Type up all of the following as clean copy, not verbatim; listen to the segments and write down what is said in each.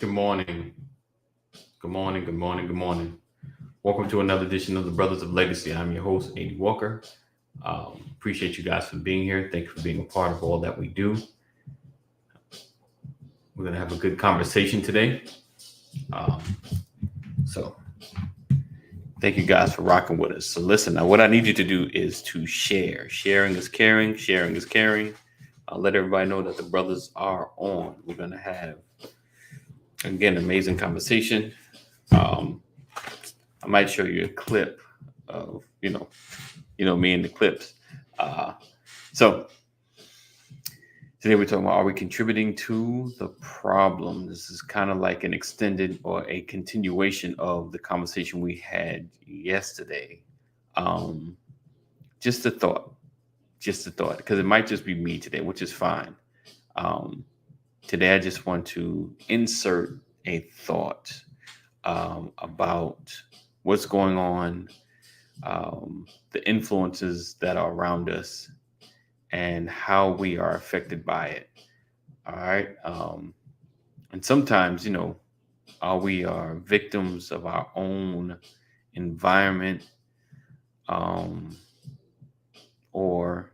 Good morning. Good morning. Good morning. Good morning. Welcome to another edition of the Brothers of Legacy. I'm your host, Andy Walker. Appreciate you guys for being here. Thank you for being a part of all that we do. We're going to have a good conversation today. Um, so, thank you guys for rocking with us. So, listen, now what I need you to do is to share. Sharing is caring. Sharing is caring. Let everybody know that the brothers are on. We're going to have, again, amazing conversation. I might show you a clip of me in the clips. So today we're talking about, are we contributing to the problem? This is kind of like an extended or a continuation of the conversation we had yesterday. Just a thought, because it might just be me today, which is fine. Today I just want to insert a thought about what's going on, the influences that are around us, and how we are affected by it. All right. And sometimes, we are victims of our own environment, or,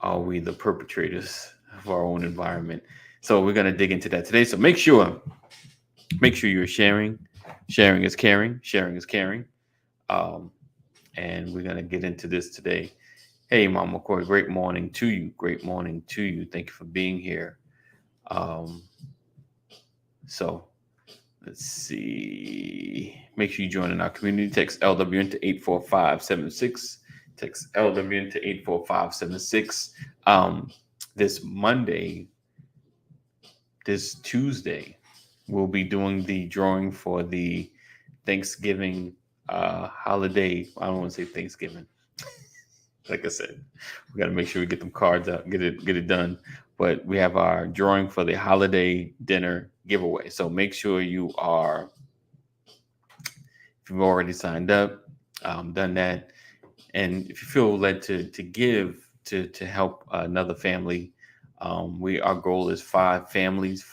are we the perpetrators of our own environment? So we're going to dig into that today. So make sure you're sharing. Sharing is caring. Sharing is caring. And we're going to get into this today. Hey, Mama Corey, great morning to you. Great morning to you. Thank you for being here. So let's see. Make sure you join in our community. Text LW into 84576. Text LW into 84576. This Tuesday, we'll be doing the drawing for the Thanksgiving holiday. I don't want to say Thanksgiving. Like I said, we got to make sure we get them cards out, get it done. But we have our drawing for the holiday dinner giveaway. So make sure if you've already signed up, done that, and if you feel led to give to help another family, our goal is five families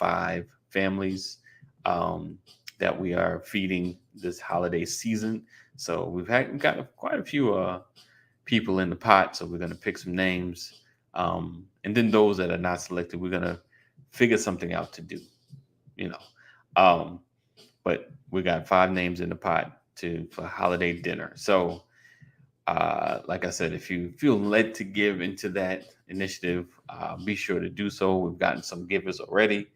that we are feeding this holiday season. So we've got quite a few people in the pot, so we're going to pick some names, and then those that are not selected, we're going to figure something out to do, but we got 5 names in the pot for holiday dinner. So like I said, if you feel led to give into that initiative, be sure to do so. We've gotten some givers already.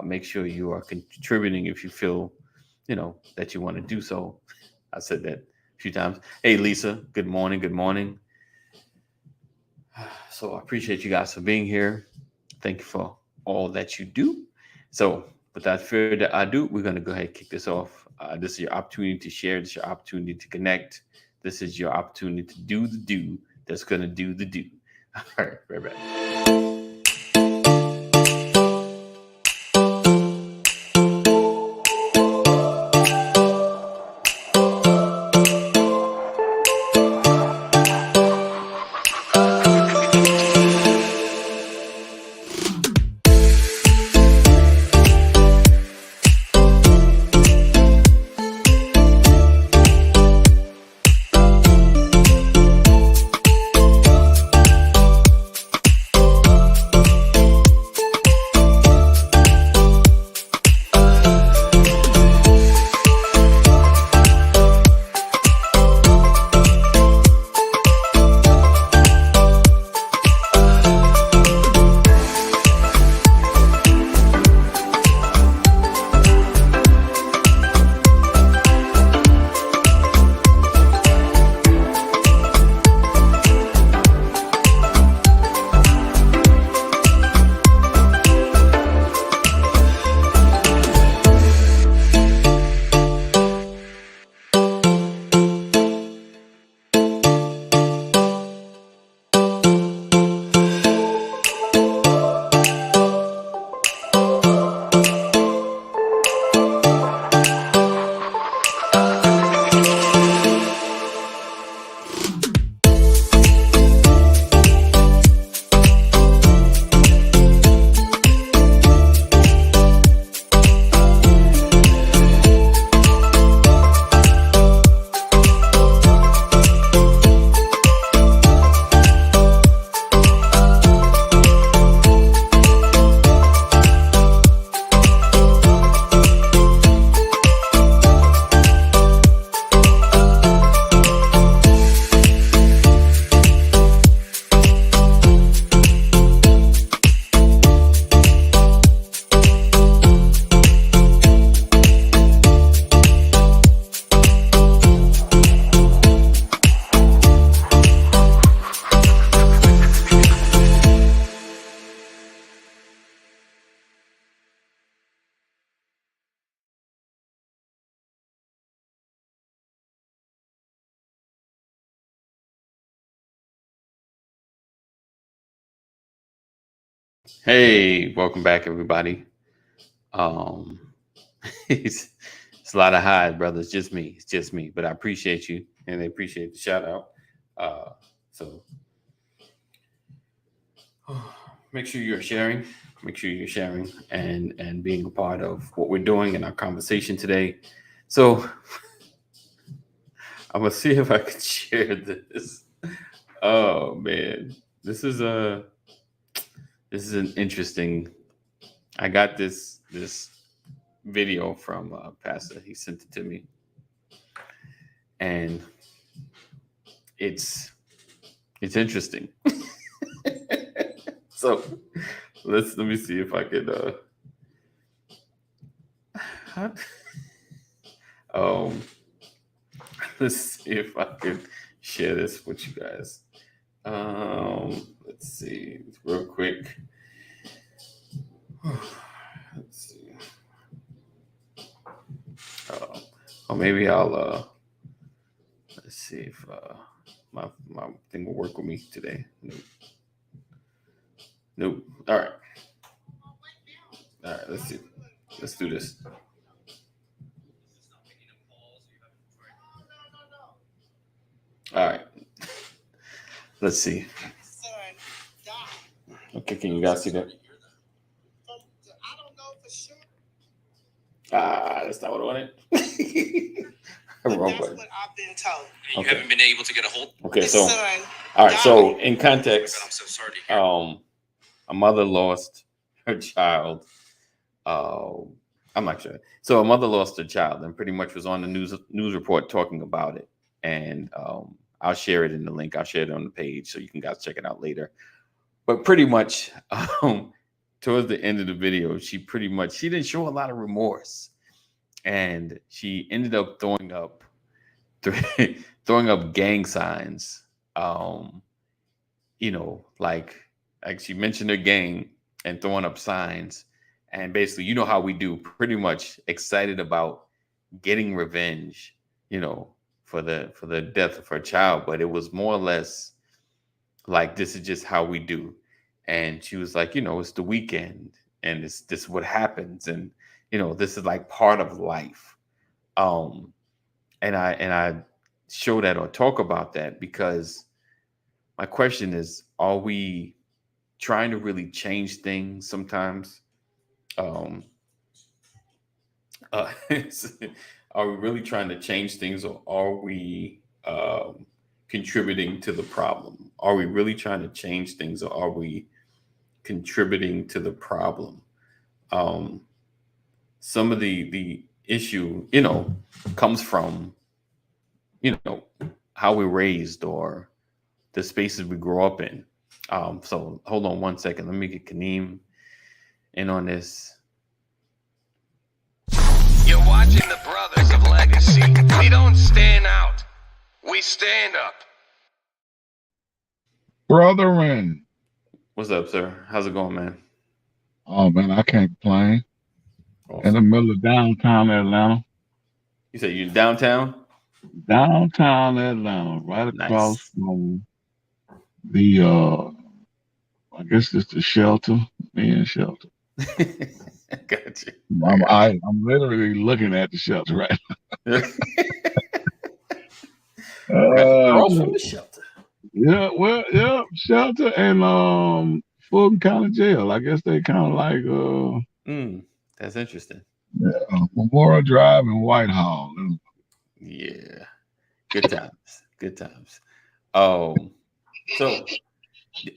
Make sure you are contributing if you feel that you want to do so. I said that few times. Hey, Lisa, good morning. Good morning. So I appreciate you guys for being here. Thank you for all that you do. So without further ado, we're going to go ahead and kick this off. This is your opportunity to share. This is your opportunity to connect. This is your opportunity to do the do that's going to do the do. All right, right back. Hey, welcome back, everybody. Um, it's a lot of highs, brother. It's just me. It's just me. But I appreciate you, and I appreciate the shout out. So make sure you're sharing. Make sure you're sharing and being a part of what we're doing in our conversation today. So I'm gonna see if I can share this. Oh man, this is a this is an interesting. I got this video from Pastor. He sent it to me, and it's it's interesting. So let me see if I could um let's see if I could share this with you guys. Let's see real quick. Let's see. Or maybe I'll let's see if my thing will work with me today. Nope. Nope. All right. All right, let's see. Let's do this. All right. Let's see. Okay, can you guys see that? Ah, that's not what I wanted. Wrong button. What I've been told. You haven't been able to get a hold. Okay, so all right. So in context, I'm so sorry to hear. A mother lost her child. I'm not sure. So a mother lost her child, and pretty much was on the news report talking about it. And I'll share it in the link. I'll share it on the page so you can guys check it out later. But pretty much, towards the end of the video, she didn't show a lot of remorse, and she ended up throwing up gang signs. Like she mentioned her gang and throwing up signs, and basically, you know how we do, pretty much excited about getting revenge, for the death of her child. But it was more or less like, this is just how we do. And she was like, it's the weekend, and this is what happens, and this is like part of life. And I show that or talk about that because my question is, are we trying to really change things sometimes? Um, uh, are we really trying to change things, or are we contributing to the problem? Are we really trying to change things, or are we contributing to the problem? Some of the issue, comes from, how we're raised or the spaces we grow up in. So hold on one second. Let me get Kaneem in on this. You're watching the Brothers of Legacy. We don't stand out. We stand up. Brethren. What's up, sir? How's it going, man? Oh, man, I can't complain. Awesome. In the middle of downtown Atlanta. You said you're downtown? Downtown Atlanta, right across from the, I guess it's the shelter, men's shelter. Gotcha. I'm literally looking at the shelter right now. Across from the shelter. Yeah, well, yeah, shelter and Fulton County Jail. I guess they kind of like that's interesting. Yeah, Memorial Drive and Whitehall. Yeah, good times, good times. So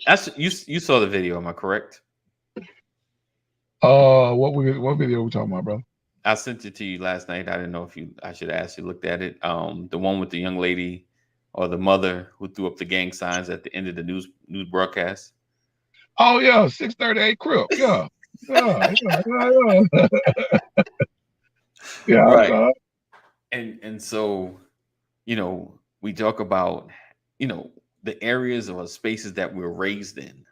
that's you saw the video, am I correct? What video are we talking about, bro? I sent it to you last night. I didn't know if I should ask you looked at it. The one with the young lady or the mother who threw up the gang signs at the end of the news broadcast. Oh yeah, 638 Crip. Yeah. Yeah. Yeah. Right. And so, we talk about, the areas or spaces that we're raised in,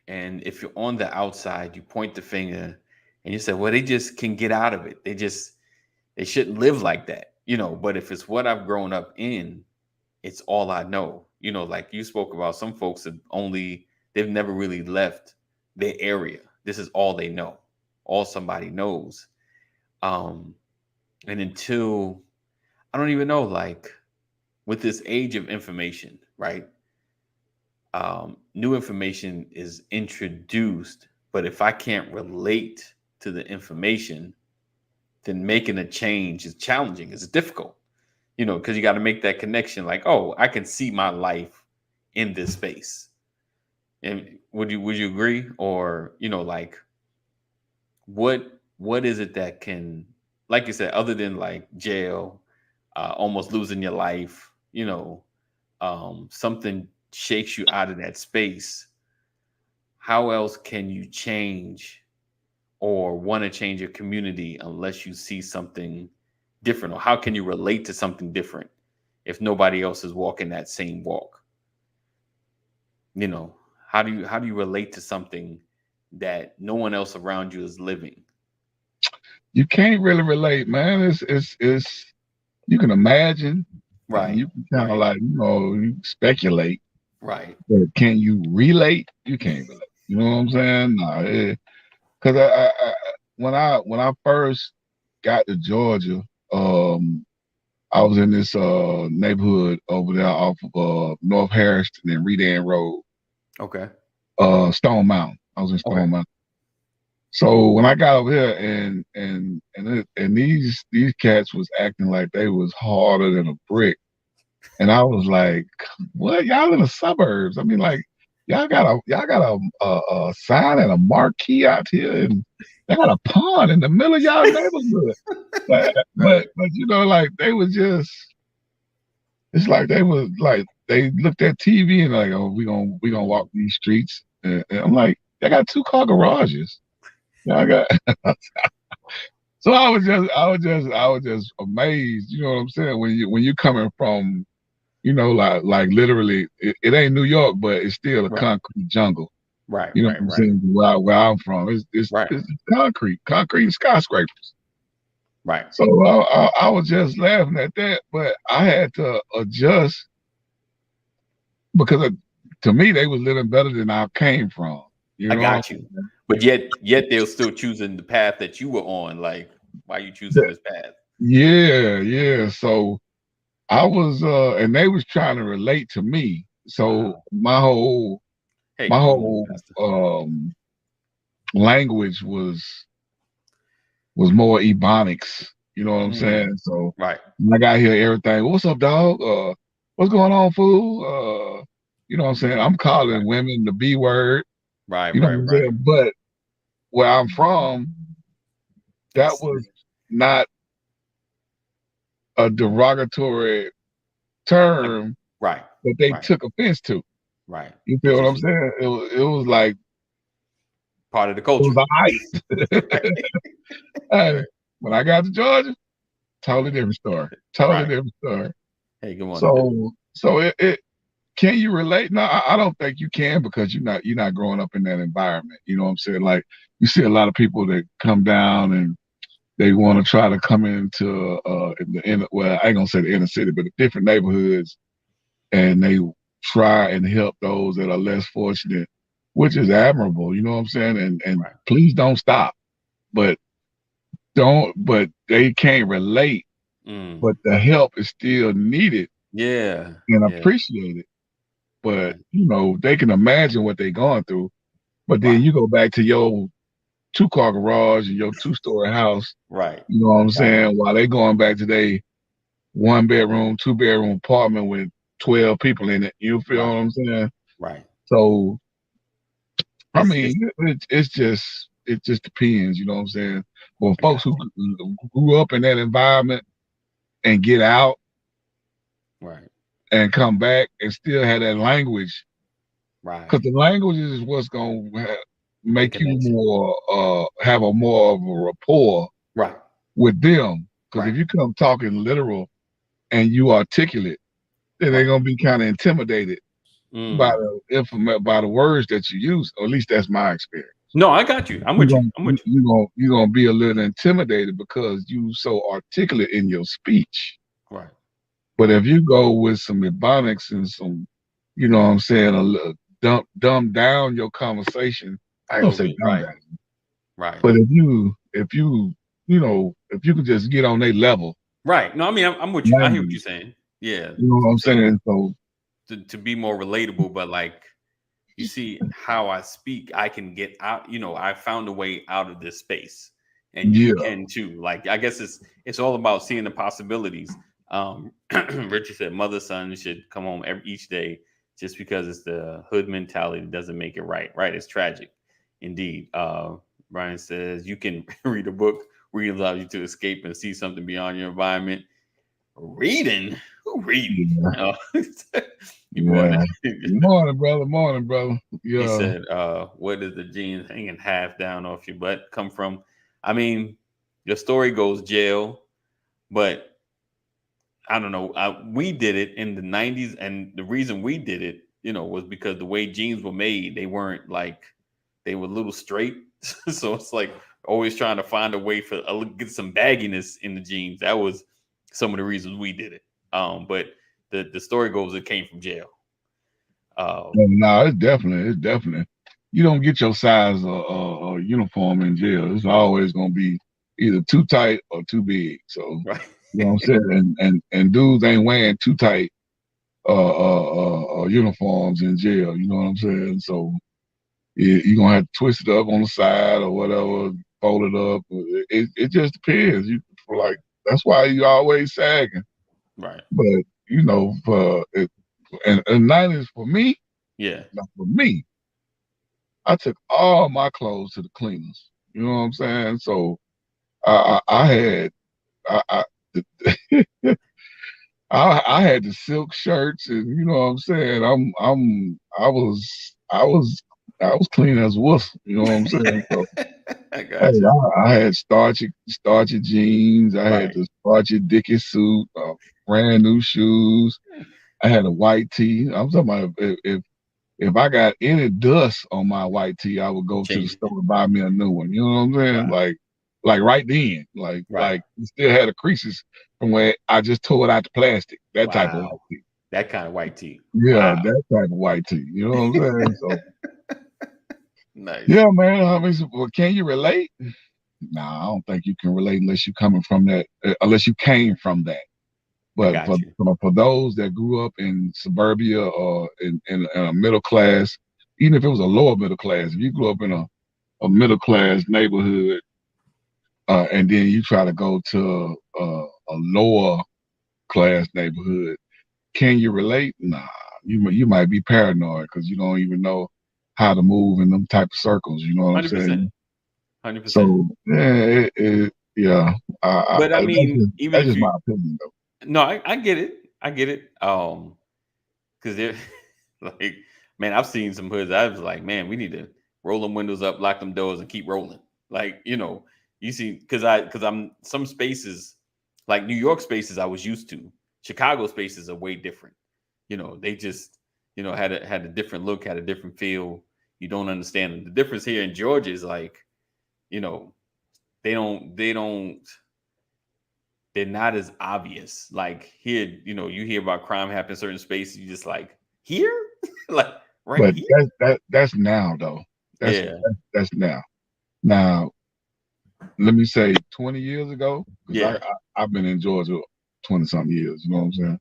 and if you're on the outside, you point the finger and you say, well, they just can get out of it. They shouldn't live like that, but if it's what I've grown up in, it's all I know. You know, like you spoke about, some folks that they've never really left their area. This is all they know, all somebody knows. And until, I don't even know, like with this age of information, right? New information is introduced, but if I can't relate to the information, then making a change is challenging. It's difficult, you know, because you got to make that connection. Like, oh, I can see my life in this space. And would you agree? Or, you know, like what is it that can, like you said, other than like jail, almost losing your life, you know, something shakes you out of that space. How else can you change or want to change your community unless you see something different? Or how can you relate to something different if nobody else is walking that same walk? You know, how do you relate to something that no one else around you is living? You can't really relate, man. It's you can imagine, right? You can kind of like, you know, you speculate, right? But can you relate? You can't relate. You know what I'm saying? No, because I when I first got to Georgia, I was in this neighborhood over there off of North Harrison and Redan Road. Okay. Stone Mountain. I was in Stone Mountain. So when I got over here and these cats was acting like they was harder than a brick, and I was like, "What? Y'all in the suburbs? I mean, like, y'all got a sign and a marquee out here, and they got a pond in the middle of y'all neighborhood." but you know, like they was just, it's like they was like they looked at TV and like, "Oh, we gonna walk these streets," and I'm like, "I got 2-car garages." I got so I was just amazed, you know what I'm saying? When you coming from, you know, like literally it ain't New York, but it's still a concrete jungle. Right. You know what I'm saying? Where I'm from. It's concrete and skyscrapers. Right. So I was just laughing at that, but I had to adjust because to me they was living better than I came from. You know? I got you. But yet they're still choosing the path that you were on. Like, why are you choosing this path? Yeah. So I was, and they was trying to relate to me. So my whole language was more Ebonics. You know what I'm saying? So when I got here, everything. What's up, dog? What's going on, fool? You know what I'm saying? I'm calling women the B word. Right. You know what I'm saying? But where I'm from, that was not a derogatory term, right? That they took offense to, right? You feel what I'm saying? It was like part of the culture. It was hey, when I got to Georgia, totally different story. Different story. Hey, good morning. So it can you relate? No, I don't think you can because you're not growing up in that environment. You know what I'm saying? Like you see a lot of people that come down and they want to try to come into well, I ain't gonna say the inner city, but the different neighborhoods, and they try and help those that are less fortunate, which is admirable. You know what I'm saying? And please don't stop, but they can't relate. But the help is still needed. Yeah, and appreciated. But you know they can imagine what they're going through. But then you go back to your 2-car garage and your 2-story house. Right. You know what I'm saying? While they going back to their 1-bedroom, 2-bedroom apartment with 12 people in it. You feel what I'm saying? Right. So, I mean, it just depends. You know what I'm saying? For folks who grew up in that environment and get out, right, and come back and still have that language, right? Because the language is what's gonna make you more have a more of a rapport, right, with them. Because if you come talking literal and you articulate, then they're gonna be kind of intimidated by the words that you use. Or at least that's my experience. No, I got you. I'm with you. You're gonna be a little intimidated because you so articulate in your speech. Right. But if you go with some Ebonics and some you know what I'm saying, a little dumb down your conversation. I A ain't gonna little say bit, dumb right, down, right, but if you could just get on their level, right. No, I mean, I'm with you. I hear what language, you're saying. Yeah, you know what I'm to saying? So to be more relatable, but like you see how I speak, I can get out. I found a way out of this space, and you yeah, can too. Like I guess it's all about seeing the possibilities. Richard said, "Mother son should come home each day." Just because it's the hood mentality doesn't make it right. Right? It's tragic, indeed. Brian says you can read a book. Read allows you to escape and see something beyond your environment. Reading? Who reading? yeah, Oh, you yeah. morning. Morning, brother. He Yeah, said, where does the jeans hanging half down off your butt come from? I mean, your story goes jail, but I don't know. We did it in the 90s, and the reason we did it, was because the way jeans were made, they weren't like, they were a little straight. So it's like always trying to find a way for get some bagginess in the jeans. That was some of the reasons we did it. But the story goes, it came from jail. no, it's definitely. You don't get your size uniform in jail. It's always gonna be either too tight or too big. So Right. you know what I'm saying. And dudes ain't wearing too tight uniforms in jail. You know what I'm saying. So you're gonna have to twist it up on the side or whatever, fold it up. It just depends. You like that's why you always sagging. Right. But for it, and 90s for me, Yeah. not for me. I took all my clothes to the cleaners. You know what I'm saying? So I had I I had the silk shirts, and you know what I'm saying. I was clean as a whistle. You know what I'm saying? So I hey, got you. I had starchy jeans. I had Right. the starchy Dickies suit, brand new shoes. I had a white tee. I'm talking about if I got any dust on my white tee, I would go to the Change it. store and buy me a new one. You know what I'm saying? Right. Like right then, Right. it still had the creases from where I just tore it out the plastic. That type of white Wow. tee. That kind of white tee. Yeah, Wow. that type of white tee. You know what I'm saying? So Nice. yeah, man. I mean, well, can you relate? Nah, I don't think you can relate unless you coming from that, unless you came from that. I But got you. for those that grew up in suburbia or in a middle class, even if it was a lower middle class, if you grew up in a middle class neighborhood, and then you try to go to a lower class neighborhood, can you relate? Nah, you might be paranoid because you don't even know how to move in them type of circles. You know what I'm 100%. saying? 100%. So yeah. But I mean, even That's if just my you, opinion, though. no, I get it. I get it. Because they're like, man, I've seen some hoods. I was like, man, we need to roll them windows up, lock them doors, and keep rolling. Like, you see, because I'm some spaces, like New York spaces, I was used to. Chicago spaces are way different. They just, had a different look, had a different feel. You don't understand them. The difference here in Georgia is like, you know, they don't they're not as obvious. Like here, you hear about crime happen in certain spaces, you just like here, like right But here. that's now though. That's Yeah, that's now. Now let me say 20 years ago, because yeah, I've been in Georgia 20 something years. You know what I'm saying?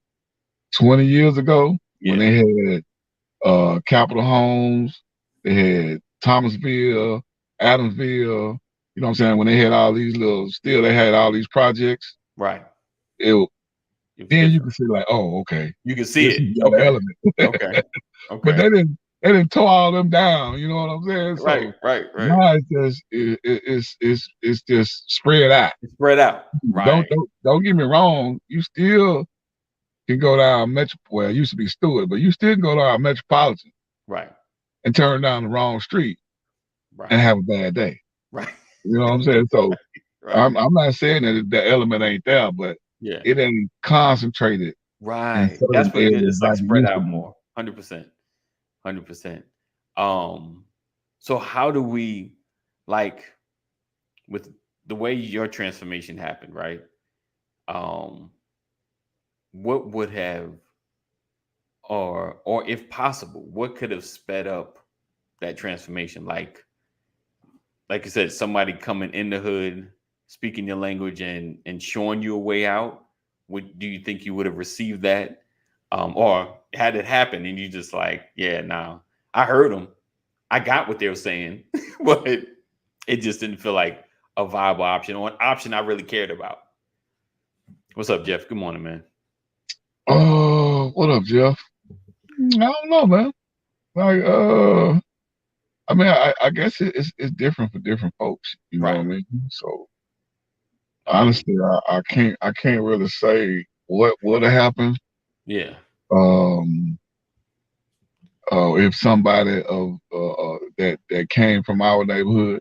20 years ago, when yeah, they had Capitol Homes, they had Thomasville, Adamsville. You know what I'm saying? When they had all these still they had all these projects. right. It It was Then you different. can see like, oh, okay, You can see this is it. another Okay, element. okay, But okay. they didn't tore all them down. You know what I'm saying? Right, So right, right. now it's just spread out. It's spread out. Don't Right, don't don't get me wrong. You still can go down Metro. Well, it used to be Stewart, but you still can go down Metropolitan right, and turn down the wrong street and right, have a bad day. right, You know what I'm saying? So right. I'm not saying that the element ain't there, but Yeah, it ain't concentrated in right. That's certain what it is. areas It's like like it spread used to out be. more. 100%. 100%. Um, so how do we like with the way your transformation happened, right? Um, what would have or if possible, what could have sped up that transformation? Like you said, somebody coming in the hood, speaking your language and showing you a way out. Do you think you would have received that? Or had it happen and you just like, yeah, no, I heard them. I got what they were saying, but it just didn't feel like a viable option or an option I really cared about. What's up, Jeff? Good morning, man. Oh, what up, Jeff? I don't know, man. Like, I mean, I guess it's different for different folks. You know what I Right. mean? So honestly, I can't really say what would have happened. Yeah. Um, if somebody of that came from our neighborhood,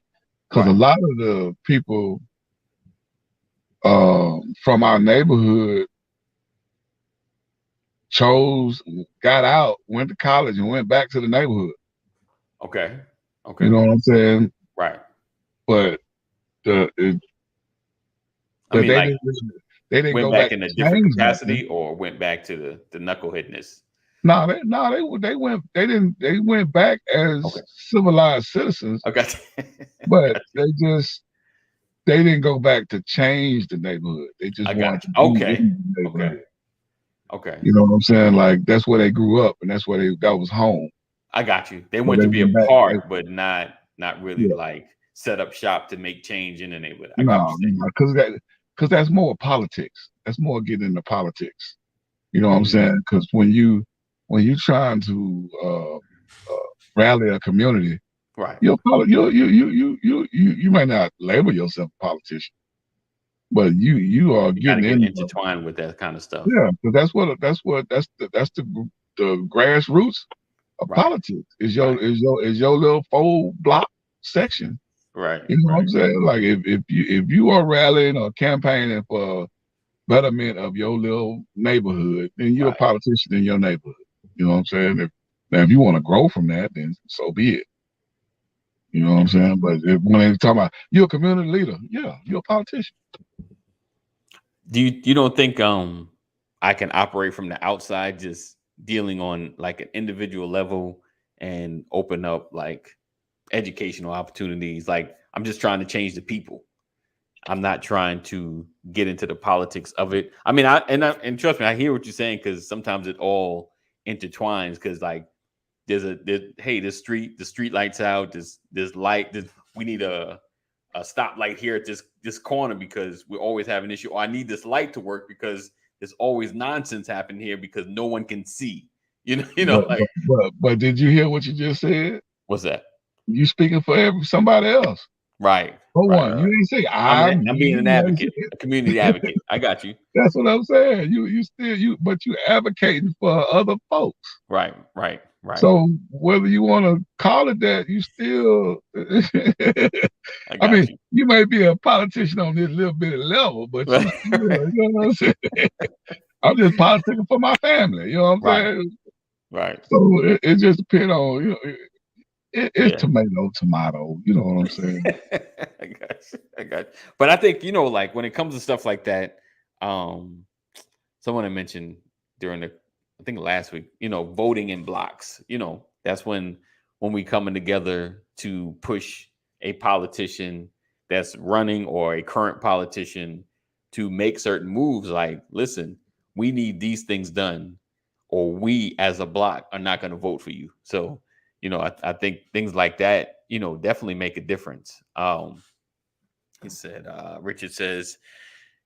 because a Right. lot of the people from our neighborhood got out, went to college, and went back to the neighborhood. Okay. You Okay. know what I'm saying? Right. But the it, I but mean, like they didn't went go back back in to a different change nothing. capacity or went back to the knuckleheadness. No, they went back as Okay. civilized citizens, Okay. but they didn't go back to change the neighborhood. They just I wanted got to you. be Okay. in the Okay. neighborhood. Okay. You know what I'm saying? Like that's where they grew up, and that's where that was home. I got you. They So went they to be a went back. part, but not really Yeah, like set up shop to make change in the neighborhood. I got what no, you're saying. because that's more politics. That's more getting into politics. You know what I'm Mhm. saying? Because when you trying to rally a community, Right. you might not label yourself a politician, but you are You got to getting get in. intertwined with that kind of stuff. Yeah, because that's the grassroots of Right. politics. Right. Is your little 4 block section. Right. You know what Right. I'm saying? Like if you are rallying or campaigning for betterment of your little neighborhood, then you're a Right. politician in your neighborhood. You know what I'm saying? If you want to grow from that, then so be it. You know what I'm saying? But when they talk about you're a community leader, yeah, you're a politician. You don't think I can operate from the outside, just dealing on like an individual level and open up like educational opportunities? Like I'm just trying to change the people. I'm not trying to get into the politics of it. I mean, and trust me, I hear what you're saying because sometimes it all intertwines. Because like hey, the street lights out. This light. We need a stoplight here at this corner because we always have an issue. Or I need this light to work because there's always nonsense happening here because no one can see. Like But did you hear what you just said? what's that? You speaking for somebody else. Right, For right, one, right. you ain't say I'm being an advocate, a community advocate. I got you. That's what I'm saying. But you advocating for other folks. Right, right, right. So whether you want to call it that, you still. I I mean, got you. you may be a politician on this little bit of level, but you Right, still, you know what I'm saying? I'm just politicking for my family. You know what I'm right, saying? right. So it just depends on it's Yeah. tomato. You know what I'm saying? I got you. I got you. But I think, like when it comes to stuff like that, someone had mentioned during I think last week, voting in blocks, that's when we coming together to push a politician that's running or a current politician to make certain moves like, listen, we need these things done, or we as a block are not going to vote for you. So, I think things like that, definitely make a difference. He said, Richard says,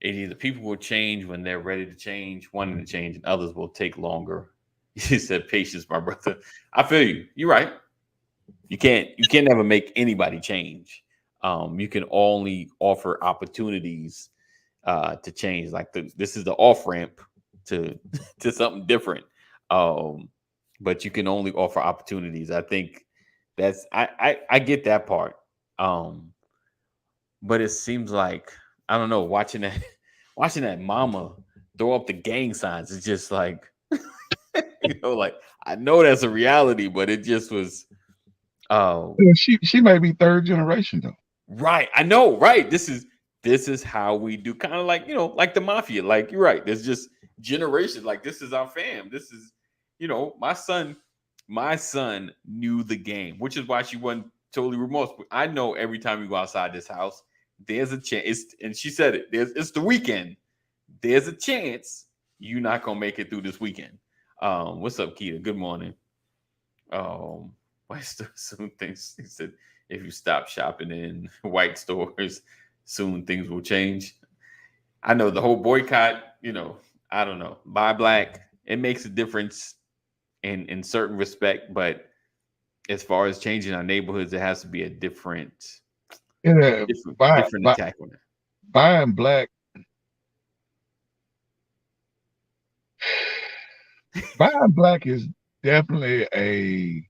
the people will change when they're ready to change, wanting to change, and others will take longer. He said, patience, my brother. I feel you. You're right. You can't never make anybody change. You can only offer opportunities to change. Like this is the off ramp to to something different. But you can only offer opportunities. I think that's I get that part. But it seems like I don't know, watching that mama throw up the gang signs is just like like I know that's a reality, but it just was She may be third generation though. right. I know, right. This is how we do, kind of like, like the mafia. Like you're right. There's just generations, like this is our fam. This is my son knew the game, which is why she wasn't totally remorseful. I know every time you go outside this house, there's a chance, and she said it. It's the weekend. There's a chance you're not gonna make it through this weekend. What's up, Keita? Good morning. Why soon things? He said, if you stop shopping in white stores, soon things will change. I know the whole boycott. I don't know. Buy black. It makes a difference in certain respect, but as far as changing our neighborhoods, it has to be a different attack on it. Buying black. Buying black is definitely a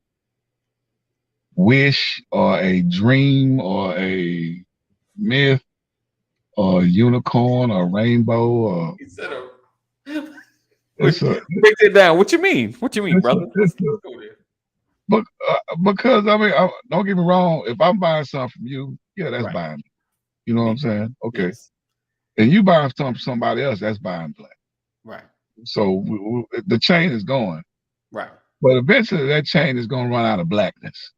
wish or a dream or a myth or a unicorn or rainbow or break it down. What you mean? What you mean, brother? Because I mean, don't get me wrong. If I'm buying something from you, yeah, that's buying. You know what I'm saying? Okay. Yes. And you buying something from somebody else, that's buying black. Right. So the chain is going. Right. But eventually that chain is going to run out of blackness.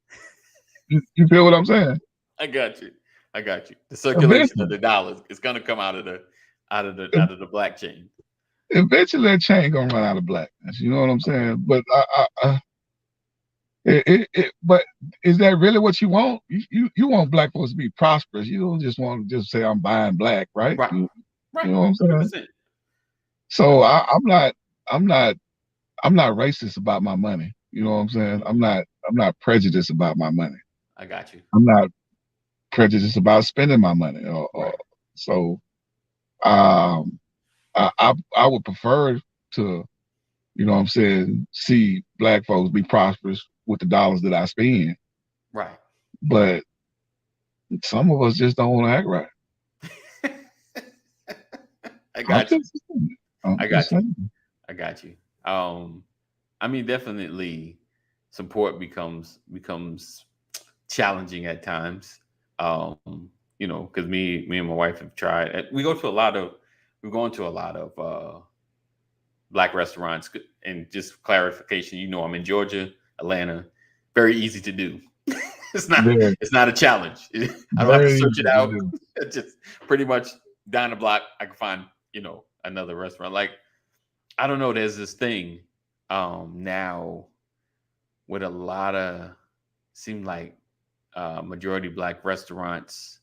You feel what I'm saying? I got you. The circulation of the dollars is going to come out of the black chain. Eventually that chain going to run out of blackness. You know what I'm saying? But but is that really what you want? You want black folks to be prosperous. You don't just want to just say I'm buying black, right? Right. You know what I'm saying? 100%. So I'm not racist about my money. You know what I'm saying? I'm not prejudiced about my money. I got you. I'm not prejudiced about spending my money. So I would prefer to, you know what I'm saying, see black folks be prosperous with the dollars that I spend. Right. But some of us just don't want to act right. I got you. I mean, definitely support becomes challenging at times. Because me and my wife have tried. We're going to a lot of black restaurants. And just clarification, I'm in Georgia, Atlanta. Very easy to do. It's not a challenge. I don't have to search it out. It's just pretty much down the block. I can find, another restaurant. Like, I don't know. There's this thing now with a lot of, seem like majority black restaurants,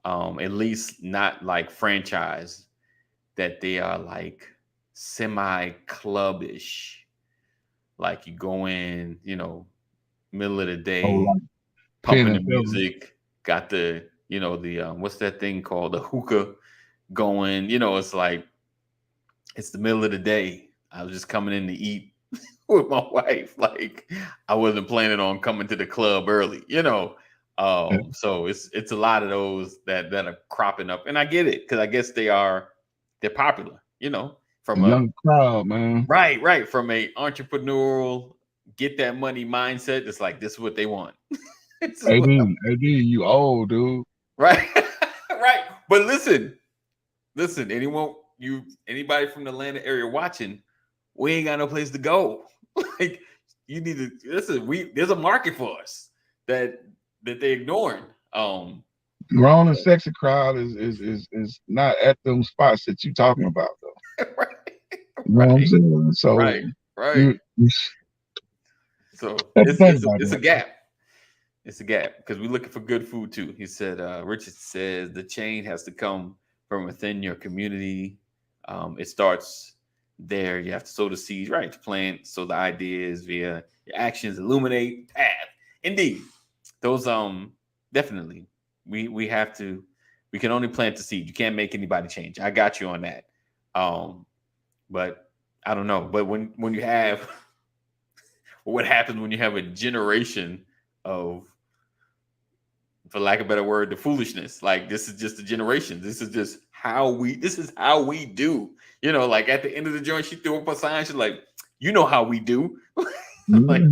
at least not like franchise, that they are like semi-clubbish. Like you go in, middle of the day, pumping the music, got the, what's that thing called? The hookah going, it's like, it's the middle of the day. I was just coming in to eat with my wife. Like I wasn't planning on coming to the club early, So it's a lot of those that are cropping up, and I get it because I guess they're popular, from a young crowd, man. Right. From a entrepreneurial, get that money mindset. It's like this is what they want. AD, you old dude. Right, right. But listen. Anybody from the Atlanta area watching, we ain't got no place to go. Like you need to listen. There's a market for us that they're ignoring. Grown and sexy crowd is not at them spots that you're talking about though. Right. You know what I'm saying? So right. So it's a gap. It's a gap because we're looking for good food too. He said, Richard says the change has to come from within your community. It starts there. You have to sow the seeds, right? To plant, so the ideas via your actions illuminate path. Indeed, those definitely we have to. We can only plant the seed. You can't make anybody change. I got you on that. But I don't know. But when you have what happens when you have a generation of, for lack of a better word, the foolishness. Like this is just a generation. This is how we do. Like at the end of the joint, she threw up a sign. She's like, how we do. Like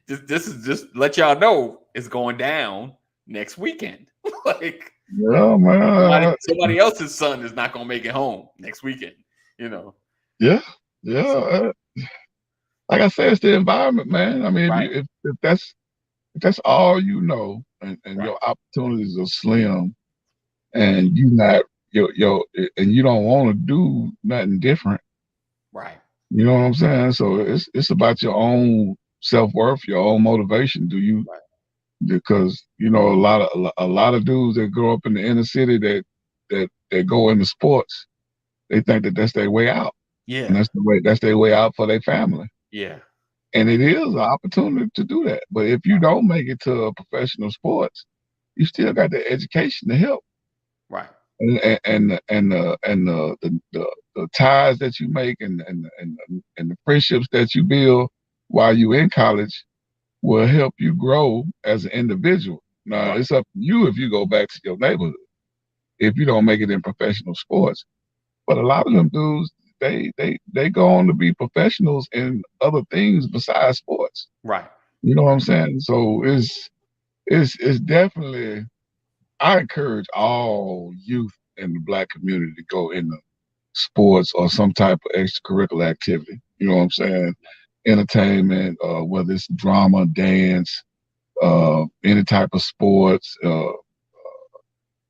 this is just let y'all know it's going down next weekend. Like somebody else's son is not gonna make it home next weekend. Yeah. like I said, it's the environment, man. I mean, Right. if that's all you know, and Right. your opportunities are slim, and you not your and you don't want to do nothing different, Right. you know what I'm saying? So it's about your own self worth, your own motivation. Do you Right. because you know a lot of dudes that grow up in the inner city that go into sports, they think that that's their way out, and Yeah. that's their way out for their family. Yeah. And it is an opportunity to do that. But if you don't make it to a professional sports, you still got the education to help. Right. And the ties that you make and the friendships that you build while you in college will help you grow as an individual. Now Right. it's up to you if you go back to your neighborhood if you don't make it in professional sports. But a lot of them dudes, they go on to be professionals in other things besides sports. Right. You know what I'm saying? So it's definitely I encourage all youth in the black community to go into sports or some type of extracurricular activity. You know what I'm saying? Entertainment, whether it's drama, dance, any type of sports,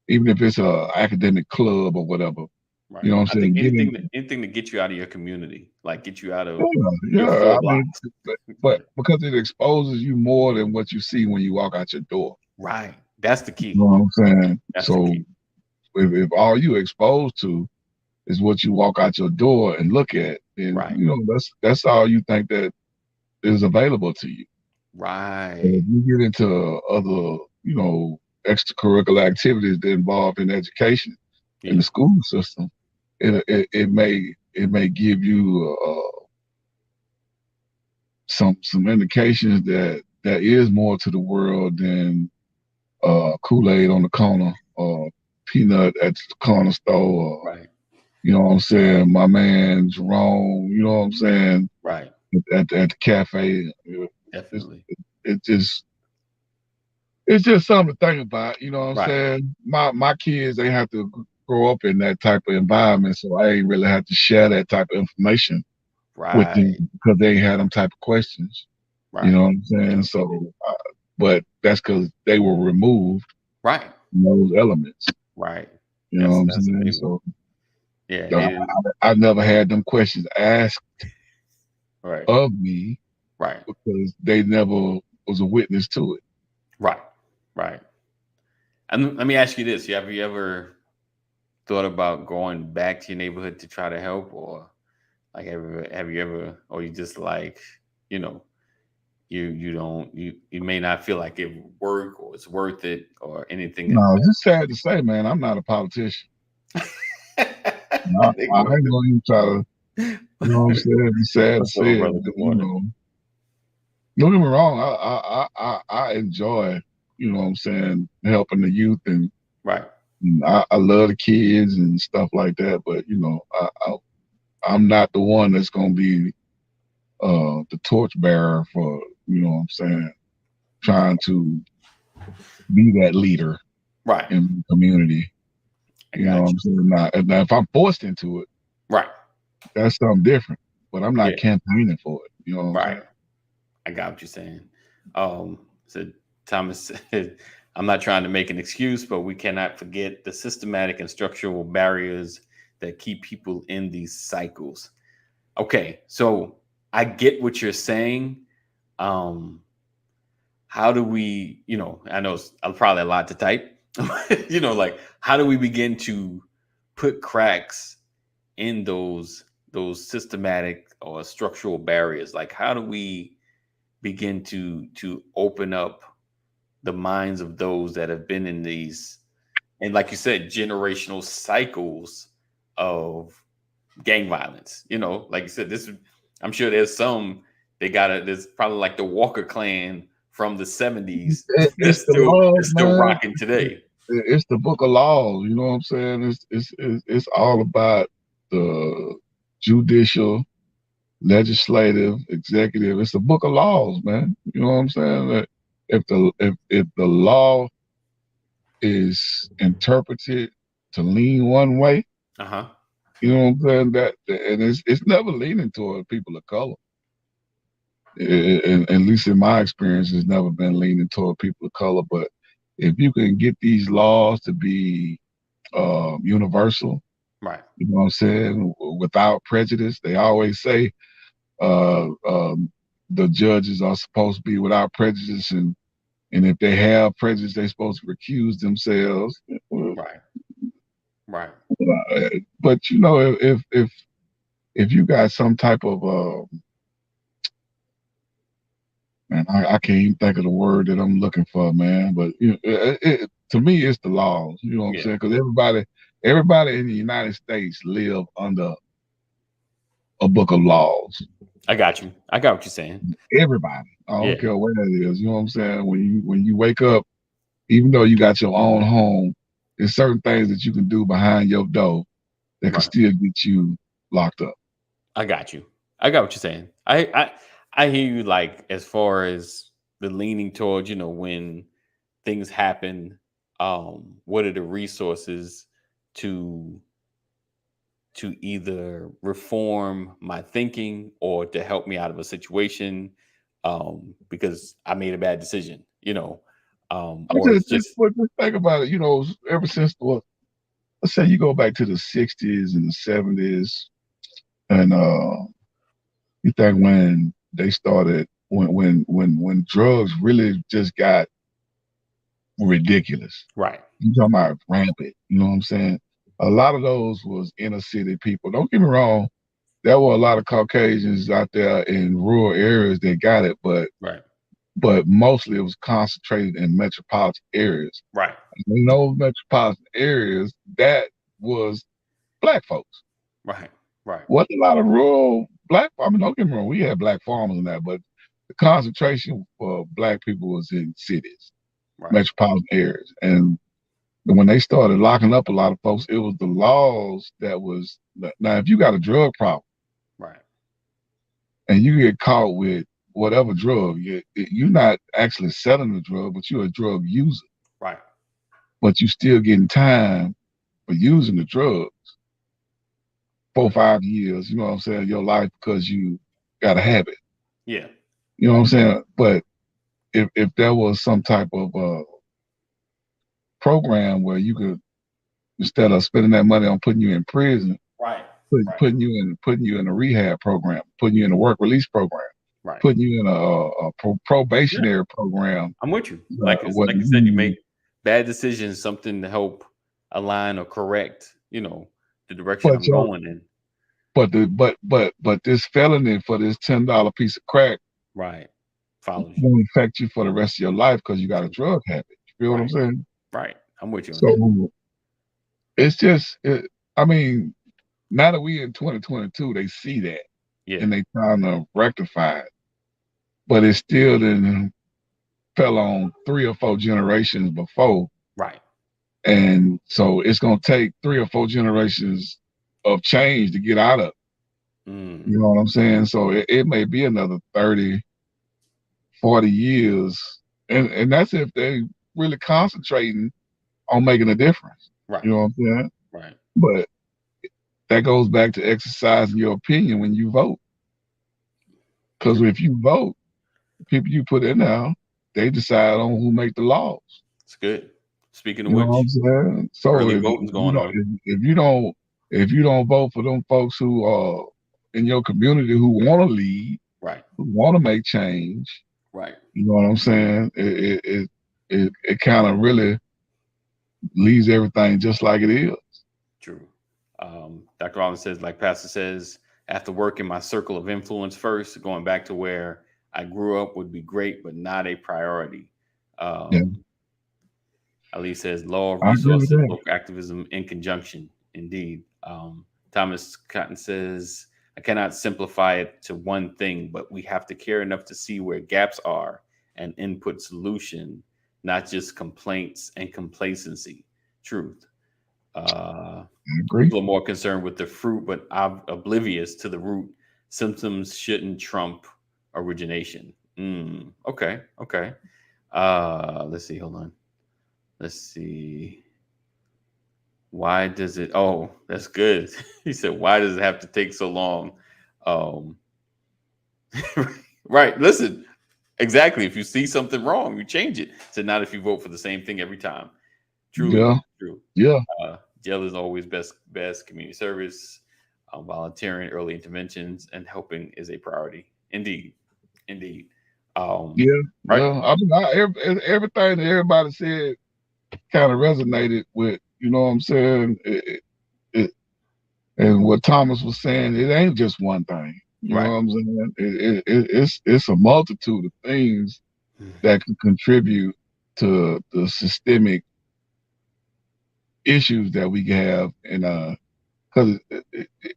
even if it's a academic club or whatever. Right. You know what I'm I think saying? Get in. anything to get you out of your community, like get you out of Yeah, your yeah. four I mean, blocks. but because it exposes you more than what you see when you walk out your door. Right. That's the You know key. what I'm saying? That's the So key. if all you exposed to is what you walk out your door and look at, then Right. you know that's all you think that is available to you. And Right. if you get into other, you know, extracurricular activities that involve in education in Yeah. the school system, it may give you some indications that there is more to the world than Kool-Aid on the corner or peanut at the corner store. Or, Right. you know what I'm saying? My man Jerome, you know what I'm saying? Right. At the cafe. It's, Definitely. it just it's just something to think about. You know what I'm Right. saying? My kids they have to grow up in that type of environment, so I ain't really have to share that type of information with them Right. because they ain't had them type of questions. You know Right. what I'm saying? So, but that's because they were removed Right. from those elements. Right. You know what I'm That's a saying? big one. So Yeah. I never had them questions asked Right. of me Right. because they never was a witness to it. Right. Right. And let me ask you this: have you ever thought about going back to your neighborhood to try to help, or like have you ever, or you just like, you know, you don't you may not feel like it would work or it's worth it or anything No, like it's just sad to say, man. I'm not a politician. I, Big I brother. ain't gonna even try to. You know what I'm saying? It's sad to What's up, say it, brother? but Good you morning. know, don't get me wrong. I enjoy, you know what I'm saying, helping the youth Right. and I love the kids and stuff like that. But you know, I'm not the one that's gonna be the torchbearer for, you know what I'm saying, trying to be that leader Right. in the community. I You know what got I'm saying? Now if I'm forced into it, you. Right. that's something different. But I'm Yeah. not campaigning for it. You know what I'm Right. saying? I got what you're saying. So Thomas said, I'm not trying to make an excuse, but we cannot forget the systematic and structural barriers that keep people in these cycles. Okay, so I get what you're saying. Um, how do we, I know it's probably a lot to type, like how do we begin to put cracks in those systematic or structural barriers? Like how do we begin to open up the minds of those that have been in these, and like you said, generational cycles of gang violence? Like you said, I'm sure there's probably like the Walker clan from the 70s It's the laws, that's still man. rocking today. It's the book of laws. You know what I'm saying? It's all about the judicial, legislative, executive. It's the book of laws, man. You know what I'm saying? That if the law is interpreted to lean one way, Uh-huh. you know what I'm saying? And it's never leaning toward people of color. At least in my experience, has never been leaning toward people of color. But if you can get these laws to be universal, Right. you know what I'm saying, without prejudice, they always say uh, um, the judges are supposed to be without prejudice, and if they have prejudice, they're supposed to recuse themselves. Right. Right. But you know, if you got some type of man, I can't even think of the word that I'm looking for, man. But you know, to me, it's the laws. You know what I'm Yeah. saying? Because everybody in the United States live under a book of laws. I got you. I got what you're saying. Everybody. I don't Yeah. care where it is. You know what I'm saying? When you wake up, even though you got your own home, there's certain things that you can do behind your door that can Right. still get you locked up. I got you. I got what you're saying. I hear you. Like as far as the leaning towards, when things happen, what are the resources to either reform my thinking or to help me out of a situation, because I made a bad decision, or it's just But just think about it. You know, ever since let's say you go back to the '60s and the '70s, and you think when they started, when drugs really just got ridiculous. right, You talking about rampant. You know what I'm saying? A lot of those was inner city people. Don't get me wrong. There were a lot of Caucasians out there in rural areas that got it, right, but mostly it was concentrated in metropolitan areas. right, In those metropolitan areas, that was black folks. right, right, Wasn't a lot of rural black. I mean, don't get me wrong, we had black farmers and that, but the concentration for black people was in cities, right, metropolitan areas. And when they started locking up a lot of folks, it was the laws that was now. If you got a drug problem right, and you get caught with whatever drug, you're not actually selling the drug, but you're a drug user. right. But you still getting time for using the drug. 4 or 5 years, you know what I'm saying, your life because you got a habit. Yeah, You know what I'm saying? But if there was some type of program where you could, instead of spending that money on putting you in prison, right, right, putting you in a rehab program, putting you in a work release program, right. putting you in a Yeah, probationary program, I'm with you. Like you said, you you, make bad decisions, something to help align or correct, the direction but I'm your going in. but this felony for this $10 piece of crack Right. Follows you. won't affect you for the rest of your life because you got a drug habit. You feel what I'm Right. saying? Right. I'm with you on that. So it's just, I mean, now that we in 2022, they see that Yeah. and they trying to rectify it, but it still didn't fell on 3 or 4 generations before, Right. and so it's gonna take 3 or 4 generations of change to get out of it. Mm. You know what I'm saying? So it may be another 30, 40 years, and that's if they really concentrating on making a difference. Right. You know what I'm saying? Right. But that goes back to exercising your opinion when you vote. Because True. if you vote, the people you put in there, they decide on who make the laws. It's good. Speaking of You know what which, I'm saying? So early if voting's you going don't, on. if you don't vote for them folks who are in your community who want to lead, Right. who want to make change, Right. you know what I'm saying? It kind of really leaves everything just like it is. True. Dr. Rollins says, like Pastor says, after working my circle of influence first, going back to where I grew up would be great, but not a priority. Yeah, Ali says, law, I agree with resources, that. local activism in conjunction. Indeed. Thomas Cotton says, I cannot simplify it to one thing, but we have to care enough to see where gaps are and input solution, not just complaints and complacency. Truth. I agree. People are more concerned with the fruit, but oblivious to the root. Symptoms shouldn't trump origination. Okay. Okay. Let's see. Hold on. Let's see. Why does it? Oh, that's good. He said, "Why does it have to take so long?" Um, Right. Listen, exactly. If you see something wrong, you change it. So not if you vote for the same thing every time. Truly Yeah, true. yeah, Jail is always best community service. Volunteering, early interventions, and helping is a priority. Indeed, indeed. Um, yeah, right. yeah. I mean, everything that everybody said kind of resonated with. You know what I'm saying? And what Thomas was saying, it ain't just one thing. You know Right. what I'm saying? It's a multitude of things that can contribute to the systemic issues that we have. And because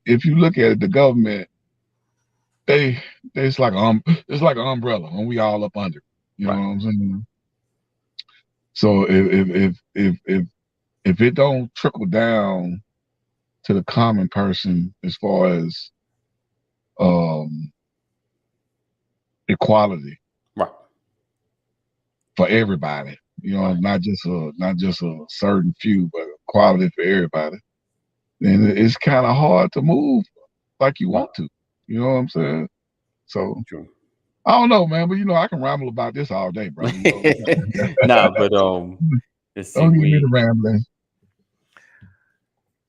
if you look at it, the government, they it's like an umbrella, and we all up under. You know Right. what I'm saying? So if it don't trickle down to the common person as far as um equality Right. for everybody, you know, Right. not just a certain few, but equality for everybody, then it's kind of hard to move like you Right. want to. You know what I'm saying? So True. I don't know, man, but I can ramble about this all day, brother. Nah, but let's see. Don't give me the rambling.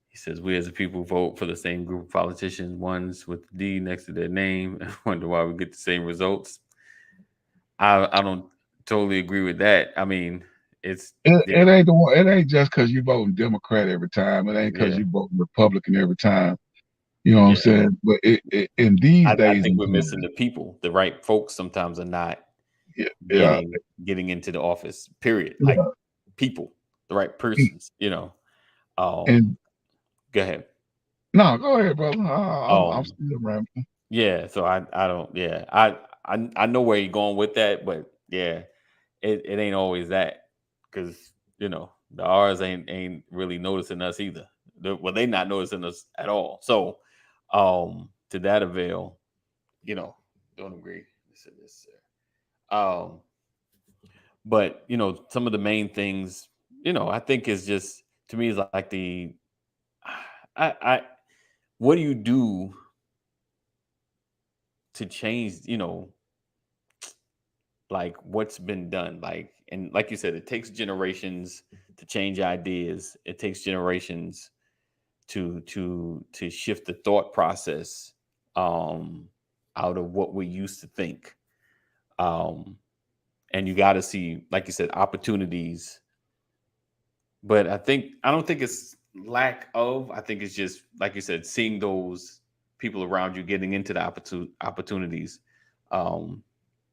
He says we as a people vote for the same group of politicians, ones with D next to their name, and wonder why we get the same results. I don't totally agree with that. I mean, it's It ain't the one. It ain't just because you voting Democrat every time. It ain't because yeah, you voting Republican every time. You know what I'm yeah. saying? But in these I days think and we're missing times, the people. The right folks sometimes are not yeah, yeah, getting into the office. Period. Like yeah. people, the right persons. And Go ahead. no, go ahead, brother. I'm Um, still rambling. yeah. So I don't. Yeah. I know where you're going with that, but yeah, it ain't always that because the R's ain't really noticing us either. They not noticing us at all. So, to that avail, don't agree. This. Um, but some of the main things, I think is just to me is like I what do you do to change, like what's been done, like, and like you said, it takes generations to change ideas. It takes generations to shift the thought process um out of what we used to think. um and you got to see, like you said, opportunities. But I don't think it's lack of. I think it's just like you said, seeing those people around you getting into the opportunities. Um,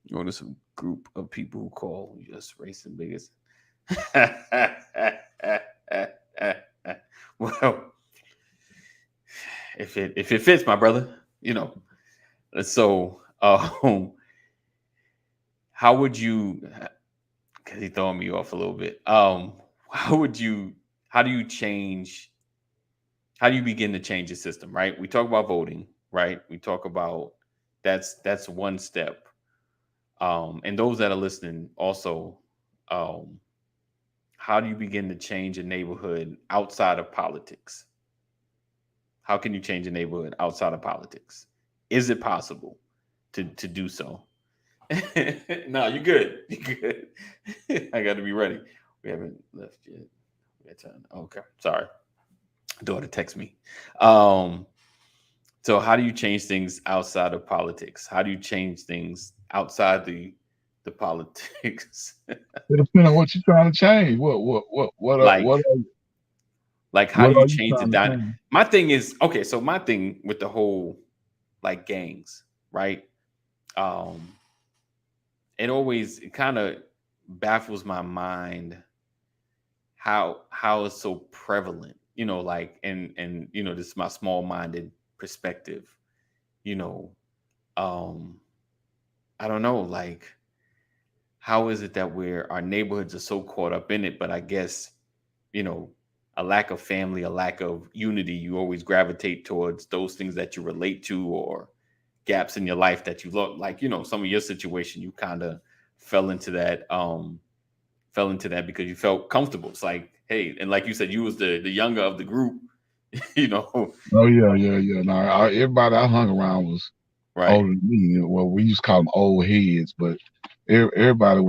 there's a group of people who call just race and biggest. Well, if it fits, my brother, So, how would you? Because he throwing me off a little bit. How would you? How do you change? How do you begin to change the system? Right. We talk about voting. Right. We talk about that's one step. And those that are listening also, um, how do you begin to change a neighborhood outside of politics? How can you change a neighborhood outside of politics? Is it possible to do so? No, you're good. You're good. I got to be ready. We haven't left yet. We got time. Okay, sorry. Daughter text me. So how do you change things outside of politics? How do you change things outside the politics? It depends on what you're trying to change. Like how do What you are you change the trying to dynamic? change? My thing is, okay, so my thing with the whole like gangs, right? Um it kind of baffles my mind how it's so prevalent, like, and this is my small-minded perspective, you know um I don't know, like, how is it that our neighborhoods are so caught up in it, but I guess, you know a lack of family, a lack of unity, you always gravitate towards those things that you relate to, or gaps in your life that you look like, some of your situation, you kind of fell into that because you felt comfortable. It's like, hey, and like you said, you was the younger of the group. you know Oh yeah, yeah, yeah. No, everybody I hung around was Right. older than me. Well, we used to call them old heads, but everybody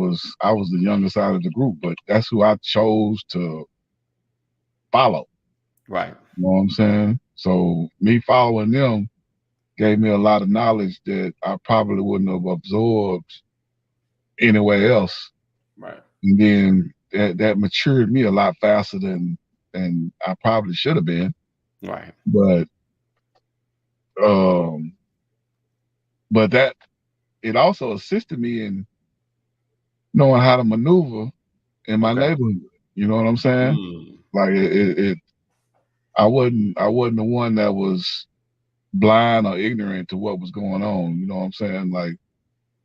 I was the youngest out of the group, but that's who I chose to follow. Right. You know what I'm saying? So me following them gave me a lot of knowledge that I probably wouldn't have absorbed anywhere else. Right. And then that matured me a lot faster than I probably should have been. Right. But um but that it also assisted me in knowing how to maneuver in my Okay. neighborhood. You know what I'm saying? Mm. Like it I wasn't the one that was blind or ignorant to what was going on. You know what I'm saying? Like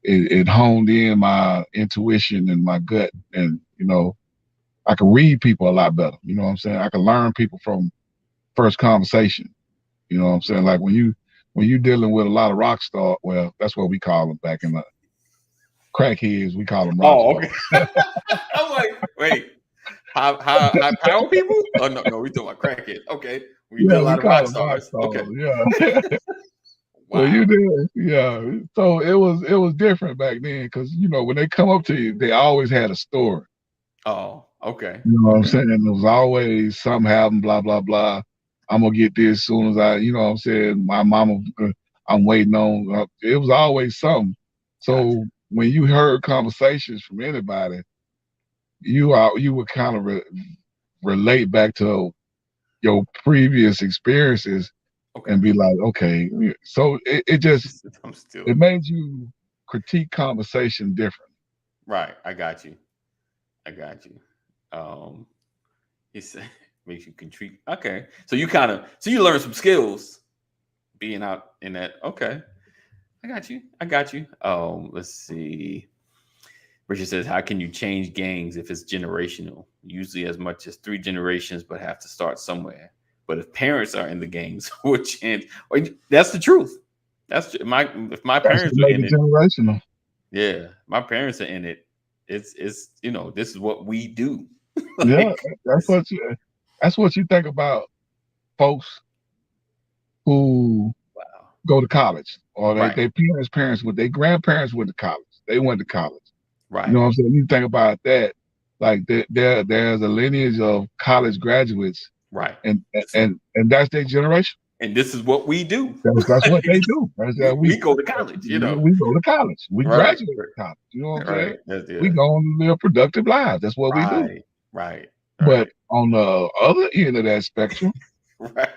it honed in my intuition and my gut, and I can read people a lot better. You know what I'm saying? I can learn people from first conversation. You know what I'm saying? Like when you dealing with a lot of rock star, well, that's what we call them back in the crackheads. We call them rock Oh, stars. okay. I'm like, wait, high power people? Oh no, we talking about crackheads. Okay, we do a Yeah, we lot of call rock them rock stars. Okay, stars. Yeah. So wow. you did, yeah. So it was different back then because when they come up to you, they always had a story. Oh, okay, You know what I'm okay, saying? There was always something happened, blah blah blah. I'm gonna get this soon as I, what I'm saying. My mama, I'm waiting on. It was always something. gotcha. So when you heard conversations from anybody, you would kind of relate back to your previous experiences Okay, and be like, okay. So it just I'm still it made you critique conversation different. right. I got you. I got you. Um, he said makes you contribute. Okay, so you learn some skills being out in that. Okay, I got you. I got you. Let's see. Richard says, "How can you change gangs if it's generational? Usually as much as 3 generations, but have to start somewhere. But if parents are in the gangs, what chance? That's the truth. My if my That's what parents are make in it it, generational. yeah, my parents are in it. It's this is what we do. Yeah, Like that's it's what you think about folks who wow. go to college or Right, their parents with their grandparents went to college. They went to college. You know right, what I'm saying? You think about that, like there's a lineage of college graduates, right. and that's their generation. And this is what we do. That's what Like, they do. That's that we go to college. we go to college. We Right, graduate college. You know what I'm saying? right. That's We yeah. go on to live productive lives. That's what we do. Right, right, But right, on the other end of that spectrum, right,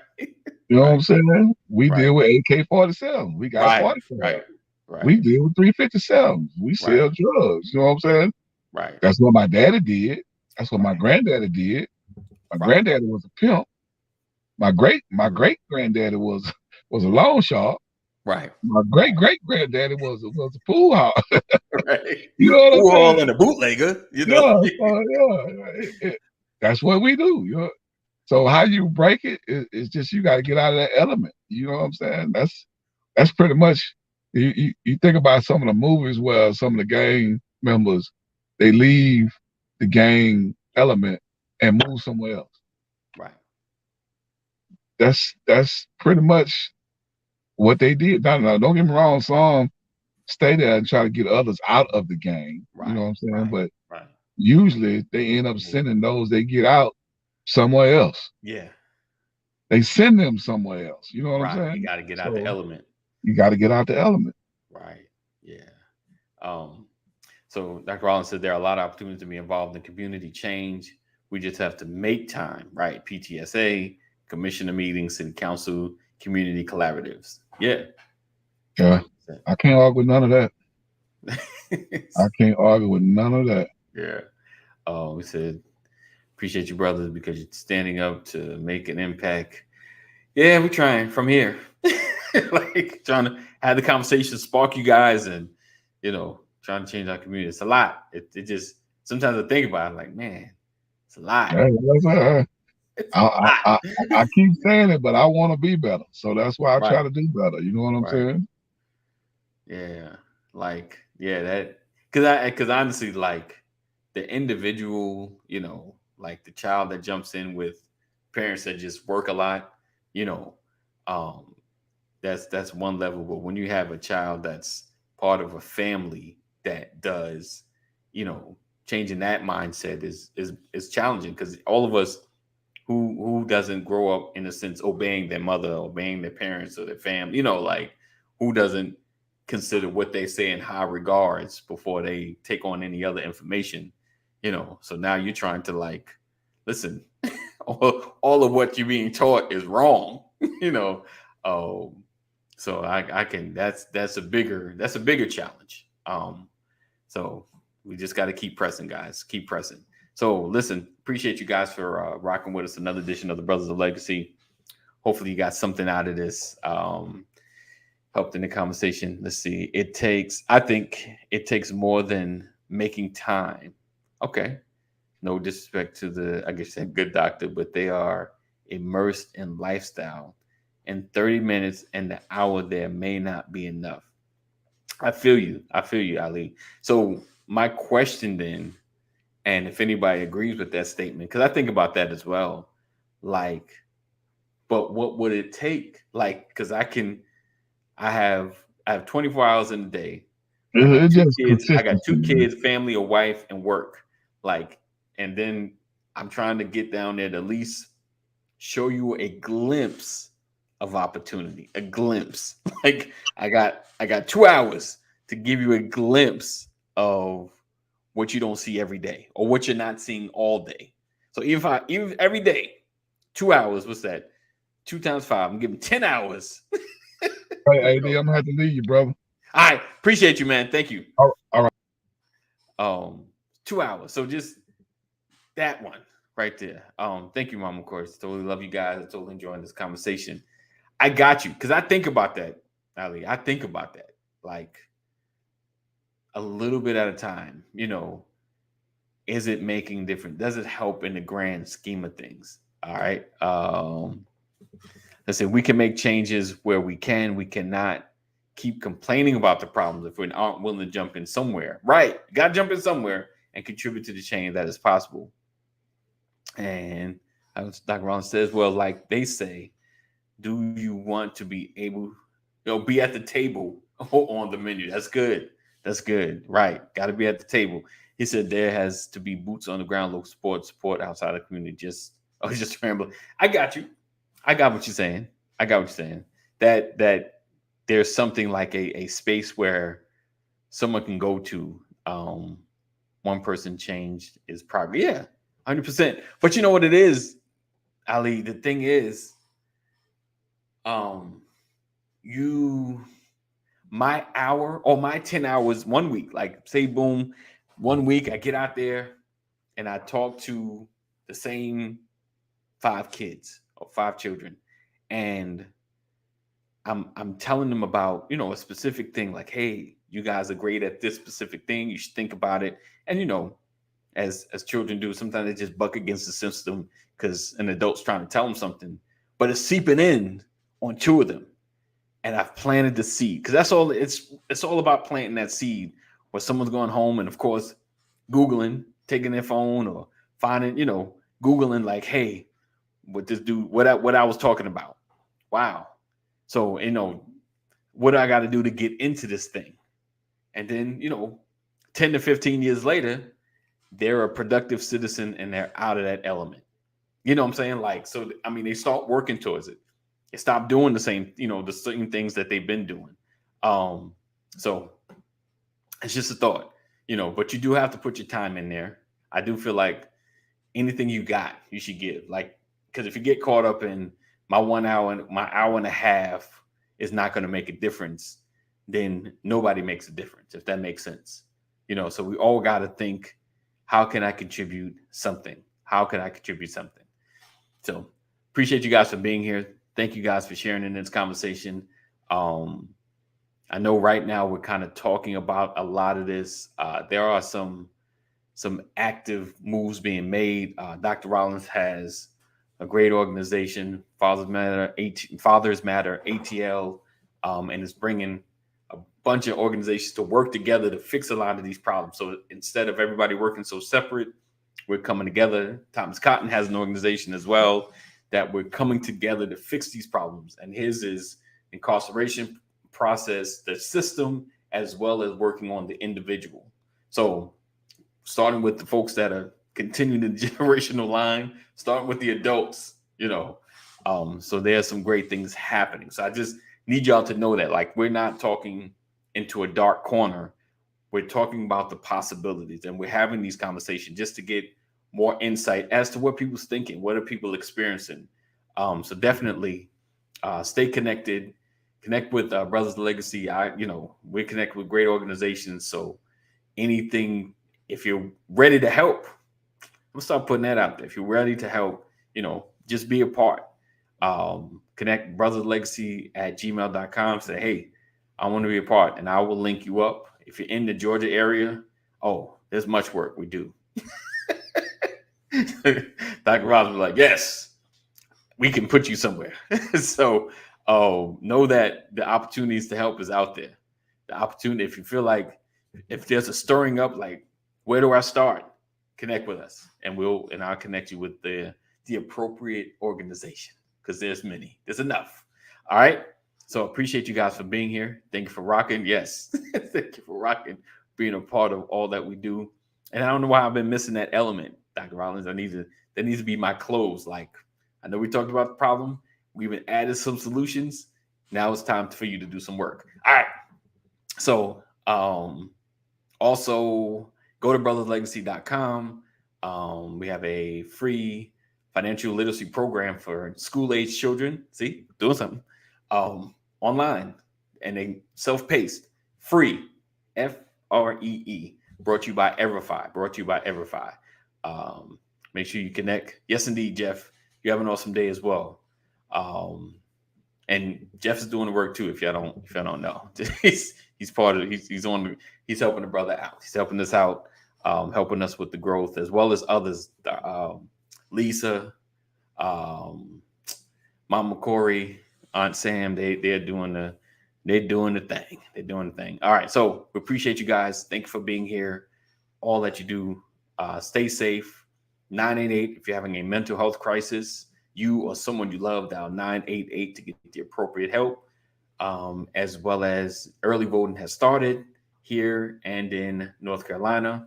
you know what I'm right, saying? We right, deal with AK-47. We got right, 45. right, We right, deal with 357s. We right, sell drugs. You know what I'm saying? right, That's what my daddy did. That's what my right, granddaddy did. My right, granddaddy was a pimp. My great granddaddy was a loan shark. right, My great right, great granddaddy was a pool hawk. right. You know what I'm Who all saying? in a bootlegger, Yeah, that's what we do. So how you break it's just you got to get out of that element. You know what I'm saying? That's pretty much. You think about some of the movies where some of the gang members they leave the gang element and move somewhere else. Right, That's pretty much what they did. No, don't get me wrong. Some stay there and try to get others out of the gang. You know right, what I'm saying? right, But right. usually they end up sending those they get out somewhere else. Yeah, They send them somewhere else. You know what I'm right. You saying? got to get out the So element. you got to get out the element. Right. Yeah. Um, so Dr. Rollins said there are a lot of opportunities to be involved in community change. We just have to make time, right? PTSA, commissioner meetings, city council, community collaboratives. Yeah. Yeah, 100%. I can't argue with none of that. I can't argue with none of that. Yeah. We said, appreciate you, brothers, because you're standing up to make an impact. Yeah, we're trying from here. Like trying to have the conversation, spark you guys, and trying to change our community. It's a lot. It just sometimes I think about it, like, man, it's a lot. Yeah, It's a I, lot. I, I keep saying it, but I want to be better. So that's why I Right, try to do better. You know what I'm right. saying? Yeah. Like, yeah, that because honestly, like the individual, like the child that jumps in with parents that just work a lot, you know, um, that's one level. But when you have a child that's part of a family that does, changing that mindset is challenging, because all of us who doesn't grow up in a sense obeying their mother, obeying their parents or their family, like who doesn't consider what they say in high regards before they take on any other information, So now you're trying to like, listen, all of what you're being taught is wrong, So I can that's a bigger challenge. So we just got to keep pressing, guys. Keep pressing. So listen, appreciate you guys for rocking with us. Another edition of the Brothers of Legacy. Hopefully you got something out of this. Helped in the conversation. Let's see. I think it takes more than making time. Okay. No disrespect to the, I guess, good doctor, but they are immersed in lifestyle. And 30 minutes and the hour there may not be enough. I feel you, Ali. So my question then, and if anybody agrees with that statement, because I think about that as well, like, but what would it take? Like, because I have 24 hours in a day. It's just I got two consistency, man. kids, family, a wife, and work. Like, and then I'm trying to get down there to at least show you a glimpse of opportunity, a glimpse. Like I got 2 hours to give you a glimpse of what you don't see every day or what you're not seeing all day. So even every day, 2 hours, what's that? 2 times 5, I'm giving 10 hours. Hey, AD, I'm gonna have to leave you, brother. All right, appreciate you, man. Thank you. All right. 2 hours. So just that one right there. Thank you, Mom, of course. Totally love you guys. I'm totally enjoying this conversation. I got you, because I think about that, Ali. I think about that like a little bit at a time. Is it making difference? Does it help in the grand scheme of things? All right. Let's say we can make changes where we can. We cannot keep complaining about the problems if we aren't willing to jump in somewhere. Right. Got to jump in somewhere and contribute to the change that is possible. And Dr. Rollins says, well, like they say, do you want to be able, be at the table on the menu? That's good. That's good. Right. Got to be at the table. He said there has to be boots on the ground, local support outside of the community. Just rambling. I got you. I got what you're saying. That there's something like a space where someone can go to. One person changed is probably, 100%. But you know what it is, Ali? The thing is, my hour or my 10 hours 1 week, like say boom, 1 week I get out there and I talk to the same 5 kids or 5 children, and I'm telling them about, a specific thing, like, hey, you guys are great at this specific thing, you should think about it. And as children do, sometimes they just buck against the system because an adult's trying to tell them something, but it's seeping in on 2 of them. And I've planted the seed, because that's all it's all about, planting that seed where someone's going home and, of course, Googling, taking their phone or finding, Googling like, hey, what this dude, what I was talking about. Wow. So, what do I got to do to get into this thing? And then, 10 to 15 years later, they're a productive citizen and they're out of that element. You know what I'm saying? Like, so, I mean, they start working towards it. They stop doing the same things that they've been doing. So it's just a thought, but you do have to put your time in there. I do feel like anything you got, you should give. Like, because if you get caught up in my 1 hour and my hour and a half is not going to make a difference, then nobody makes a difference, if that makes sense. So we all got to think, how can I contribute something? How can I contribute something? So appreciate you guys for being here. Thank you guys for sharing in this conversation. I know right now we're kind of talking about a lot of this. There are some active moves being made. Dr. Rollins has a great organization, Fathers Matter, ATL, and it's bringing a bunch of organizations to work together to fix a lot of these problems. So instead of everybody working so separate, we're coming together. Thomas Cotton has an organization as well that we're coming together to fix these problems. And his is incarceration process, the system, as well as working on the individual. So starting with the folks that are continuing the generational line, starting with the adults, so there's some great things happening. So I just need y'all to know that, like, we're not talking into a dark corner. We're talking about the possibilities, and we're having these conversations just to get more insight as to what people's thinking, what are people experiencing. So definitely stay connected, connect with Brothers of Legacy. We connect with great organizations. So anything, if you're ready to help, I'm gonna start putting that out there. If you're ready to help, just be a part. Connect brotherslegacy@gmail.com. Say, hey, I want to be a part, and I will link you up. If you're in the Georgia area, there's much work we do. Dr. Ross was like, yes, we can put you somewhere. So know that the opportunities to help is out there. The opportunity, if you feel like, if there's a stirring up, like, where do I start? Connect with us, and I'll connect you with the appropriate organization, because there's many. There's enough. All right. So appreciate you guys for being here. Thank you for rocking. Yes. Thank you for rocking, being a part of all that we do. And I don't know why I've been missing that element, Dr. Rollins. That needs to be my close. Like, I know we talked about the problem. We even added some solutions. Now it's time for you to do some work. All right. So also go to brotherslegacy.com. We have a free financial literacy program for school-age children. See, doing something online, and they self-paced, free, FREE, brought to you by Everify. Make sure you connect. Yes, indeed, Jeff. You have an awesome day as well. And Jeff is doing the work too. If y'all don't know, he's helping the brother out. He's helping us out, helping us with the growth, as well as others. Lisa, Mama Corey, Aunt Sam, they're doing the thing. They're doing the thing. All right. So we appreciate you guys. Thank you for being here. All that you do. Stay safe. 988 if you're having a mental health crisis. You or someone you love, dial 988 to get the appropriate help. As well as early voting has started here and in North Carolina.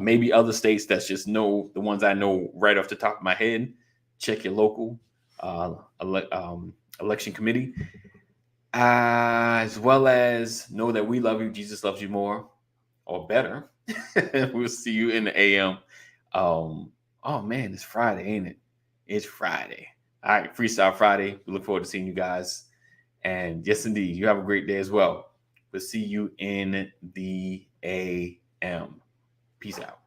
Maybe other states. That's just the ones I know right off the top of my head. Check your local election committee, as well as know that we love you. Jesus loves you more, or better. We'll see you in the AM. Oh man, it's Friday, ain't it? It's Friday. All right, Freestyle Friday. We look forward to seeing you guys. And yes, indeed, you have a great day as well. We'll see you in the AM. Peace out.